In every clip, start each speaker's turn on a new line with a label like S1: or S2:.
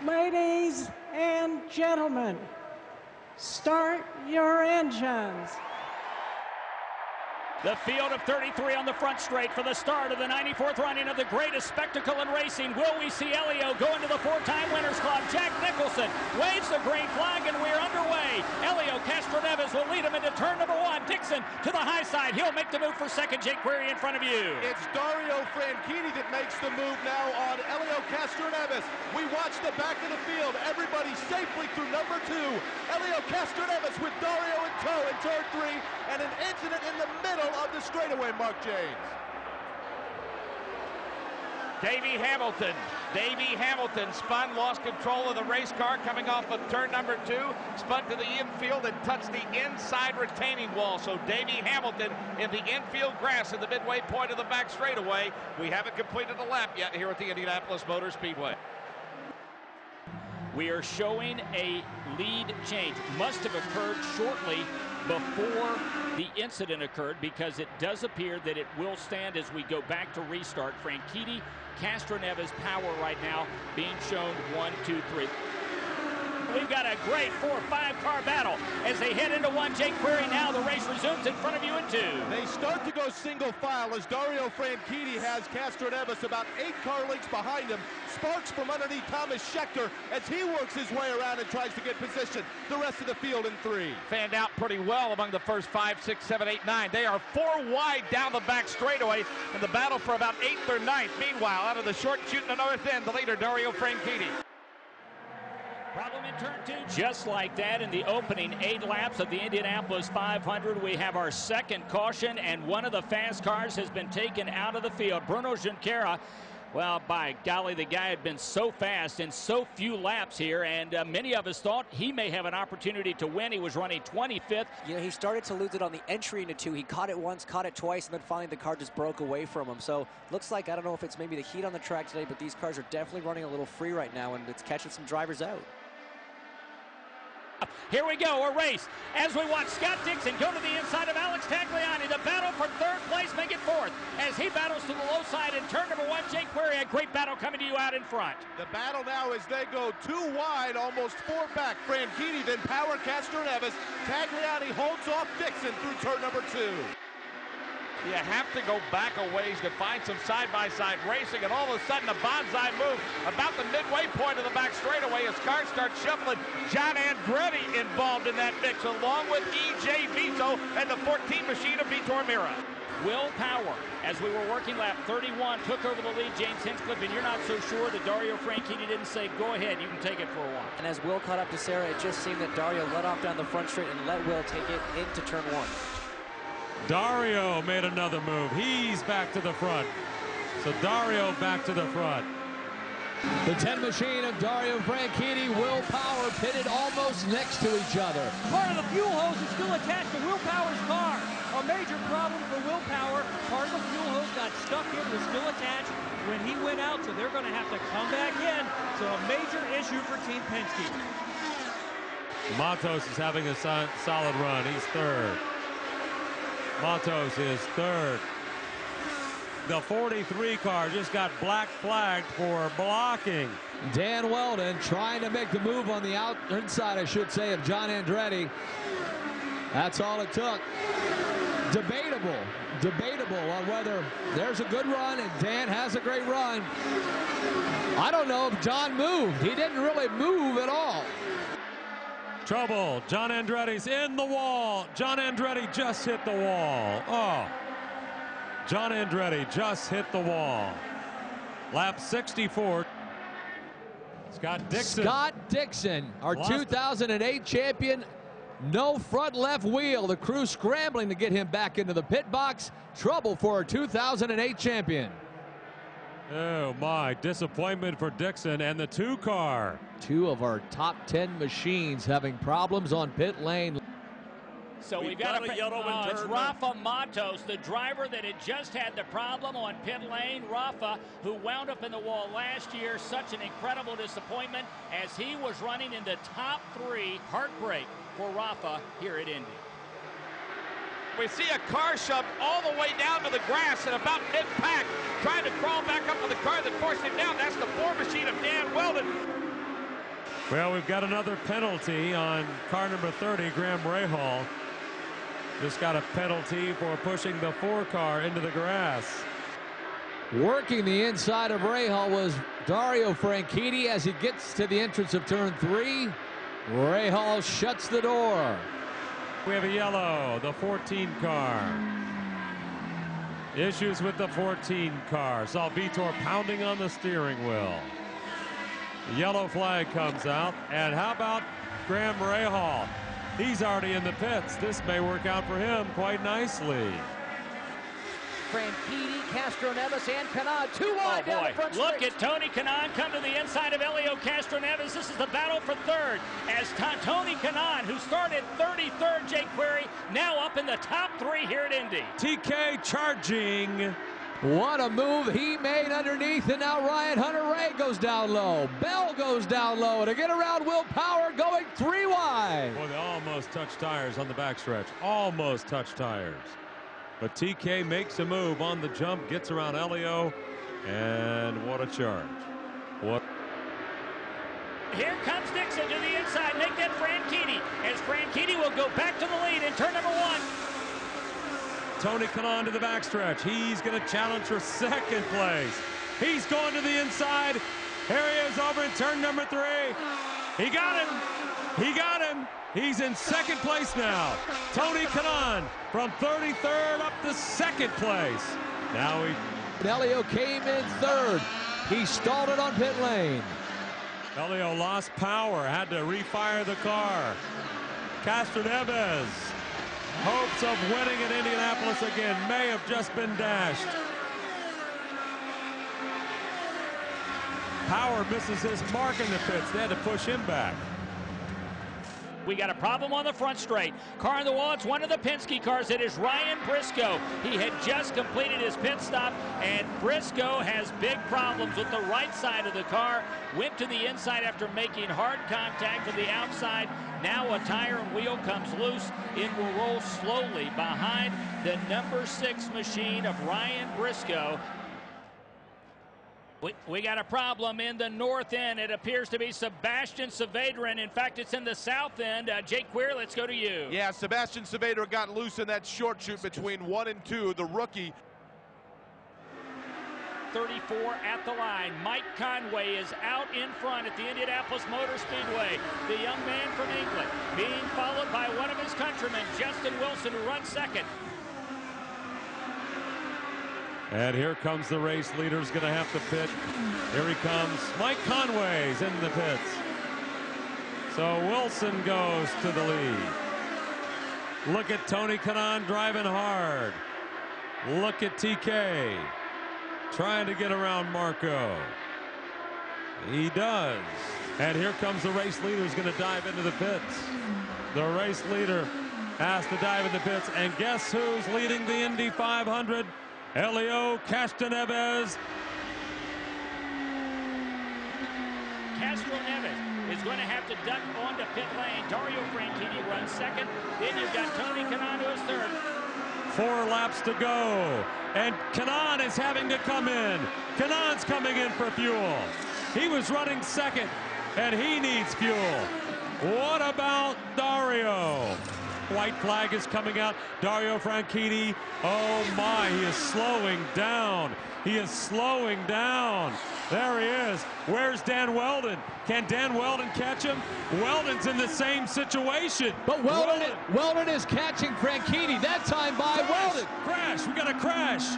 S1: Ladies and gentlemen, start your engines.
S2: The field of 33 on the front straight for the start of the 94th running of the greatest spectacle in racing. Will we see Elio go into the four-time Winners Club? Jack Nicholson waves the green flag, and we're underway. Elio Castroneves will lead him into turn number 1. Dixon to the high side. He'll make the move for second. Jake Query in front of you.
S3: It's Dario Franchitti that makes the move now on Elio Castroneves. We watch the back of the field. Everybody safely through number 2. Elio Castroneves with Dario in tow in turn 3, and an incident in the middle of the straightaway, Mark James.
S4: Davey Hamilton spun, lost control of the race car coming off of turn number 2, spun to the infield and touched the inside retaining wall. So Davey Hamilton in the infield grass at the midway point of the back straightaway. We haven't completed a lap yet here at the Indianapolis Motor Speedway.
S2: We are showing a lead change. Must have occurred shortly before the incident occurred, because it does appear that it will stand as we go back to restart. Franchitti, Castroneves power right now being shown 1, 2, 3. We've got a great 4-5 car battle as they head into 1. Jake Query now. The race resumes in front of you in 2.
S3: They start to go single file as Dario Franchitti has Castroneves about 8 car lengths behind him. Sparks from underneath Thomas Schechter as he works his way around and tries to get position. The rest of the field in 3.
S4: Fanned out pretty well among the first 5, 6, 7, 8, 9. They are 4 wide down the back straightaway in the battle for about 8th or 9th. Meanwhile, out of the short chute in the north end, the leader, Dario Franchitti.
S2: Problem in turn 2. Just like that, in the opening 8 laps of the Indianapolis 500, we have our second caution, and one of the fast cars has been taken out of the field. Bruno Junqueira, well, by golly, the guy had been so fast in so few laps here, and many of us thought he may have an opportunity to win. He was running 25th.
S5: You know, he started to lose it on the entry into 2. He caught it once, caught it twice, and then finally the car just broke away from him. So looks like, I don't know if it's maybe the heat on the track today, but these cars are definitely running a little free right now, and it's catching some drivers out.
S2: Here we go, a race as we watch Scott Dixon go to the inside of Alex Tagliani. The battle for 3rd place, make it 4th as he battles to the low side in turn number 1. Jake Query, a great battle coming to you out in front.
S3: The battle now as they go 2 wide, almost 4 back. Franchitti then power Castroneves. Tagliani holds off Dixon through turn number 2.
S4: You have to go back a ways to find some side-by-side racing, and all of a sudden a bonsai move about the midway point of the back straightaway as cars start shuffling. John Andretti involved in that mix, along with E.J. Vito and the 14 machine of Vitor Mira.
S2: Will Power, as we were working lap 31, took over the lead. James Hinchcliffe, and you're not so sure that Dario Franchitti didn't say, go ahead, you can take it for a while.
S5: And as Will caught up to Sarah, it just seemed that Dario let off down the front straight and let Will take it into turn 1.
S6: Dario made another move. He's back to the front. So Dario back to the front.
S7: The 10 machine of Dario Franchitti, Will Power pitted almost next to each other.
S1: Part of the fuel hose is still attached to Will Power's car. A major problem for Will Power. Part of the fuel hose got stuck in, was still attached when he went out, so they're going to have to come back in. So a major issue for Team Penske.
S6: Matos is having a solid run. He's 3rd. Matos is 3rd. The 43 car just got black flagged for blocking.
S7: Dan Weldon trying to make the move on the inside, I should say, of John Andretti. That's all it took. Debatable on whether there's a good run and Dan has a great run. I don't know if John moved. He didn't really move at all.
S6: Trouble. John Andretti's in the wall. John Andretti just hit the wall. Oh. John Andretti just hit the wall. Lap 64. Scott Dixon, our 2008 champion. No front left wheel. The crew scrambling to get him back into the pit box. Trouble for our 2008 champion. Oh my, disappointment for Dixon and the 2 car.
S7: 2 of our top 10 machines having problems on pit lane.
S2: So we've got a yellow it's Rafa Matos, the driver that had just had the problem on pit lane. Rafa, who wound up in the wall last year, such an incredible disappointment as he was running in the top 3. Heartbreak for Rafa here at Indy.
S4: We see a car shoved all the way down to the grass at about mid-pack, trying to crawl back up to the car that forced him down. That's the 4 machine of Dan Weldon.
S6: Well, we've got another penalty on car number 30, Graham Rahal. Just got a penalty for pushing the 4 car into the grass.
S7: Working the inside of Rahal was Dario Franchitti as he gets to the entrance of turn 3. Rahal shuts the door.
S6: We have a yellow, the 14 car. Issues with the 14 car. Saw Vitor pounding on the steering wheel. The yellow flag comes out. And how about Graham Rahal? He's already in the pits. This may work out for him quite nicely.
S1: Franchitti, Castroneves, and Kanaan. 2 wide down the front
S2: Look
S1: straight.
S2: at Tony Kanaan come to the inside of Elio Castroneves. This is the battle for third as Tony Kanaan, who started 33rd, Jake Query, now up in the top 3 here at Indy.
S6: TK charging.
S7: What a move he made underneath, and now Ryan Hunter-Reay goes down low. Bell goes down low to get around Will Power, going 3 wide.
S6: Boy, they almost touched tires on the backstretch. Almost touched tires. But TK makes a move on the jump, gets around Elio, and what a charge. What?
S2: Here comes Dixon to the inside. Make that Franchitti, as Franchitti will go back to the lead in turn number 1.
S6: Tony Kanaan to the backstretch. He's going to challenge for 2nd place. He's going to the inside. Here he is over in turn number 3. He got him. He got him. He's in 2nd place now. Tony Kanaan from 33rd up to 2nd place. Now
S7: Elio came in 3rd. He stalled it on pit lane.
S6: Elio lost power, had to refire the car. Castroneves, hopes of winning at Indianapolis again may have just been dashed. Power misses his mark in the pits. They had to push him back.
S2: We got a problem on the front straight. Car on the wall, it's one of the Penske cars. It is Ryan Briscoe. He had just completed his pit stop, and Briscoe has big problems with the right side of the car. Went to the inside after making hard contact with the outside. Now a tire and wheel comes loose. It will roll slowly behind the number 6 machine of Ryan Briscoe. We got a problem in the north end. It appears to be Sebastian Saavedra. In fact, it's in the south end. Jake Queer, let's go to you.
S3: Yeah, Sebastian Saavedra got loose in that short chute between 1 and 2. The rookie.
S2: 34 at the line. Mike Conway is out in front at the Indianapolis Motor Speedway. The young man from England being followed by one of his countrymen, Justin Wilson, who runs 2nd.
S6: And here comes the race leader, is going to have to pit. Here he comes. Mike Conway's in the pits. So Wilson goes to the lead. Look at Tony Kanaan driving hard. Look at TK trying to get around Marco. He does. And here comes the race leader who's going to dive into the pits. The race leader has to dive in the pits. And guess who's leading the Indy 500? Elio Castroneves.
S2: Castroneves is going to have to duck onto pit lane. Dario Franchitti runs 2nd. Then you've got Tony Kanaan who's 3rd.
S6: 4 laps to go. And Kanaan is having to come in. Kanaan's coming in for fuel. He was running 2nd, and he needs fuel. What about Dario? White flag is coming out. Dario Franchitti, oh my, he is slowing down. He is slowing down. There he is. Where's Dan Weldon? Can Dan Weldon catch him? Weldon's in the same situation.
S7: But Weldon is catching Franchitti. That time by Weldon.
S6: Crash, we got a crash.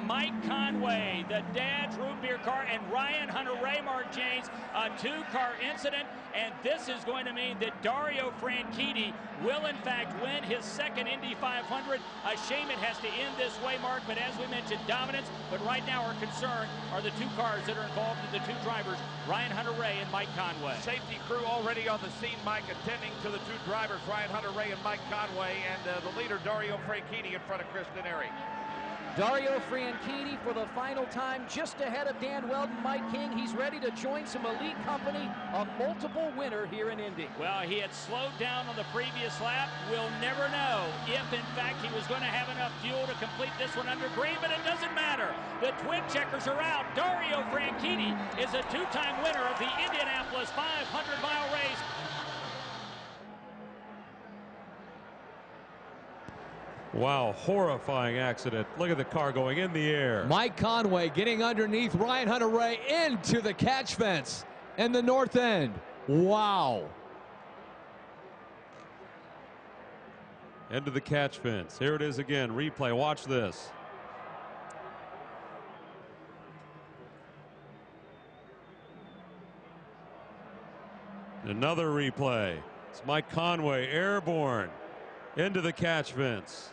S2: Mike Conway, the Dad's Root Beer car, and Ryan Hunter-Reay, Mark James, a 2-car incident, and this is going to mean that Dario Franchitti will in fact win his 2nd Indy 500. A shame it has to end this way, Mark, but as we mentioned, dominance, but right now our concern are the 2 cars that are involved in the 2 drivers, Ryan Hunter-Reay and Mike Conway.
S4: Safety crew already on the scene, Mike, attending to the 2 drivers, Ryan Hunter-Reay and Mike Conway, and the leader, Dario Franchitti, in front of Chris Dennery.
S1: Dario Franchitti for the final time, just ahead of Dan Weldon, Mike King. He's ready to join some elite company, a multiple winner here in Indy.
S2: Well, he had slowed down on the previous lap. We'll never know if, in fact, he was going to have enough fuel to complete this one under green, but it doesn't matter. The twin checkers are out. Dario Franchitti is a 2-time winner of the Indianapolis Indianapolis 500-mile race.
S6: Wow, horrifying accident. Look at the car going in the air.
S7: Mike Conway getting underneath Ryan Hunter-Reay into the catch fence and the north end. Wow.
S6: Into the catch fence. Here it is again. Replay. Watch this. Another replay. It's Mike Conway airborne into the catch fence.